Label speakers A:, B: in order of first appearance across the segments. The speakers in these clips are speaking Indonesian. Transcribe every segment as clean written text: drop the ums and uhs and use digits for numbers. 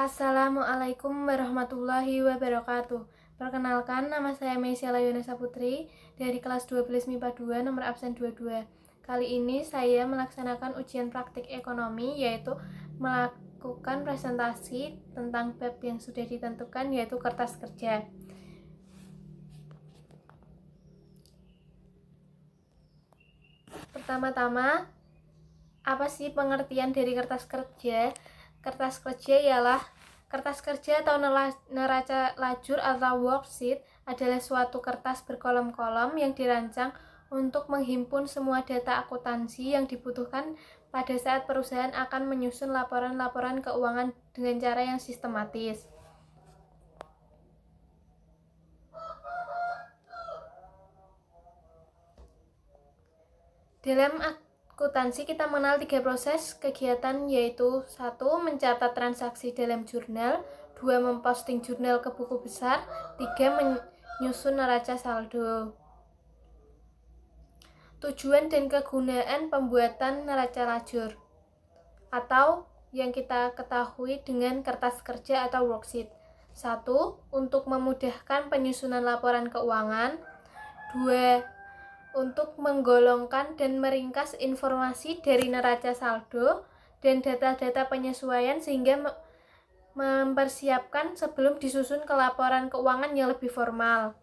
A: Assalamualaikum warahmatullahi wabarakatuh. Perkenalkan, nama saya Meisya Layunesa Putri dari kelas 12 MIPA 2 nomor absen 22. Kali ini saya melaksanakan ujian praktik ekonomi, yaitu melakukan presentasi tentang bab yang sudah ditentukan, yaitu kertas kerja. Pertama-tama, apa sih pengertian dari kertas kerja? Kertas kerja ialah kertas kerja atau neraca lajur atau worksheet adalah suatu kertas berkolom-kolom yang dirancang untuk menghimpun semua data akuntansi yang dibutuhkan pada saat perusahaan akan menyusun laporan-laporan keuangan dengan cara yang sistematis. Dalam akuntansi kita mengenal 3 proses kegiatan, yaitu 1. Mencatat transaksi dalam jurnal, 2. Memposting jurnal ke buku besar, 3. Menyusun neraca saldo. Tujuan dan kegunaan pembuatan neraca lajur atau yang kita ketahui dengan kertas kerja atau worksheet. 1. Untuk memudahkan penyusunan laporan keuangan. 2. Untuk menggolongkan dan meringkas informasi dari neraca saldo dan data-data penyesuaian sehingga mempersiapkan sebelum disusun ke laporan keuangan yang lebih formal.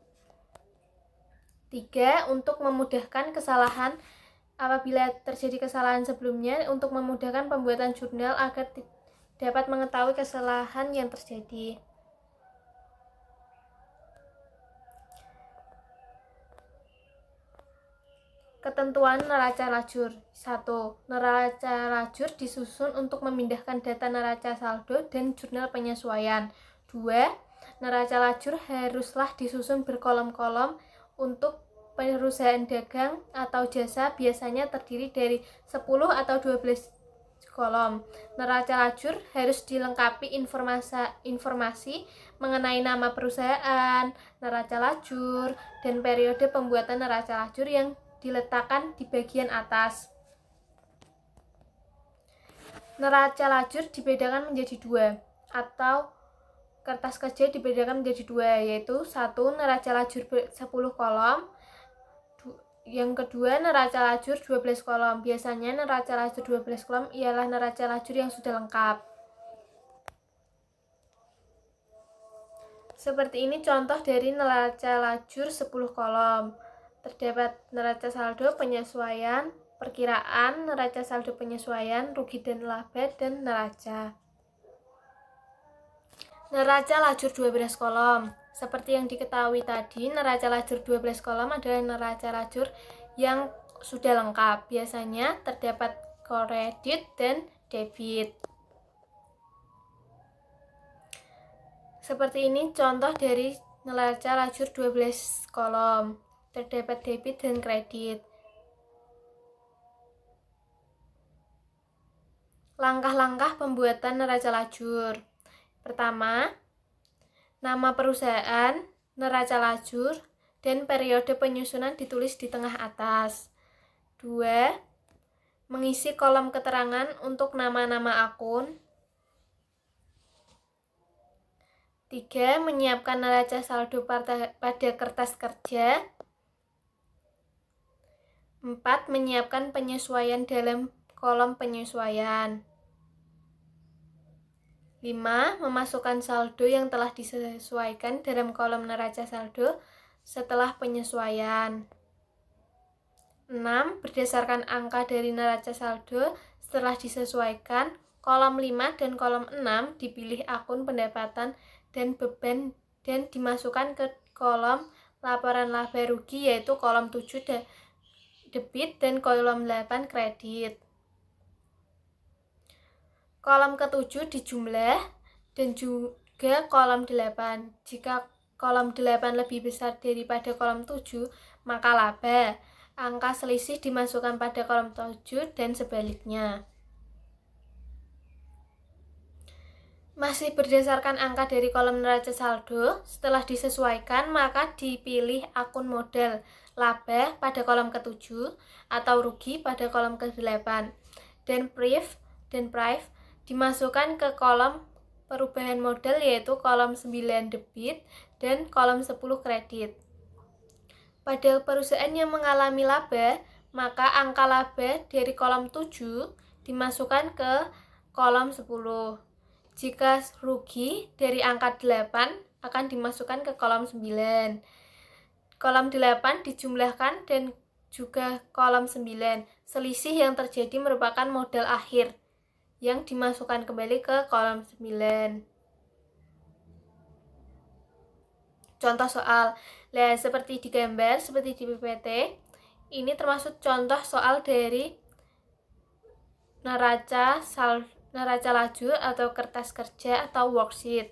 A: 3. Untuk memudahkan kesalahan apabila terjadi kesalahan sebelumnya, untuk memudahkan pembuatan jurnal agar dapat mengetahui kesalahan yang terjadi. Ketentuan neraca lajur. 1. Neraca lajur disusun untuk memindahkan data neraca saldo dan jurnal penyesuaian. 2. Neraca lajur haruslah disusun berkolom-kolom. Untuk perusahaan dagang atau jasa biasanya terdiri dari 10 atau 12 kolom. Neraca lajur harus dilengkapi informasi mengenai nama perusahaan, neraca lajur, dan periode pembuatan neraca lajur yang diletakkan di bagian atas. Neraca lajur dibedakan menjadi 2, atau kertas kerja dibedakan menjadi 2, yaitu 1. Neraca lajur 10 kolom, yang kedua neraca lajur 12 kolom. Biasanya neraca lajur 12 kolom ialah neraca lajur yang sudah lengkap. Seperti ini contoh dari neraca lajur 10 kolom. Terdapat neraca saldo penyesuaian, perkiraan, neraca saldo penyesuaian, rugi dan laba, dan neraca. Neraca lajur 12 kolom. Seperti yang diketahui tadi, neraca lajur 12 kolom adalah neraca lajur yang sudah lengkap. Biasanya terdapat kredit dan debit. Seperti ini contoh dari neraca lajur 12 kolom. Terdapat debit dan kredit. Langkah-langkah pembuatan neraca lajur. Pertama, nama perusahaan, neraca lajur, dan periode penyusunan ditulis di tengah atas. 2. Mengisi kolom keterangan untuk nama-nama akun. 3. Menyiapkan neraca saldo pada kertas kerja. 4. Menyiapkan penyesuaian dalam kolom penyesuaian. 5. Memasukkan saldo yang telah disesuaikan dalam kolom neraca saldo setelah penyesuaian. 6. Berdasarkan angka dari neraca saldo setelah disesuaikan, kolom 5 dan kolom 6 dipilih akun pendapatan dan beban dan dimasukkan ke kolom laporan laba rugi, yaitu kolom 7 debit dan kolom 8 kredit. Kolom ke-7 dijumlah dan juga kolom 8. Jika kolom 8 lebih besar daripada kolom 7, maka laba. Angka selisih dimasukkan pada kolom 7 dan sebaliknya. Masih berdasarkan angka dari kolom neraca saldo, setelah disesuaikan maka dipilih akun modal laba pada kolom ke-7 atau rugi pada kolom ke-8, dan prive dimasukkan ke kolom perubahan modal, yaitu kolom 9 debit dan kolom 10 kredit. Pada perusahaan yang mengalami laba, maka angka laba dari kolom 7 dimasukkan ke kolom 10. Jika rugi dari angka 8 akan dimasukkan ke kolom 9. Kolom 8 dijumlahkan dan juga kolom 9. Selisih yang terjadi merupakan modal akhir yang dimasukkan kembali ke kolom 9. Contoh soal. Lihat seperti di gambar, seperti di PPT. Ini termasuk contoh soal dari neraca lajur atau kertas kerja atau worksheet.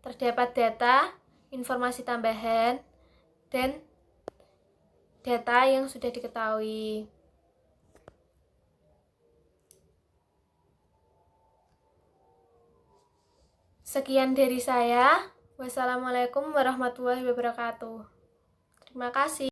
A: Terdapat data, informasi tambahan, dan data yang sudah diketahui. Sekian dari saya. Wassalamualaikum warahmatullahi wabarakatuh. Terima kasih.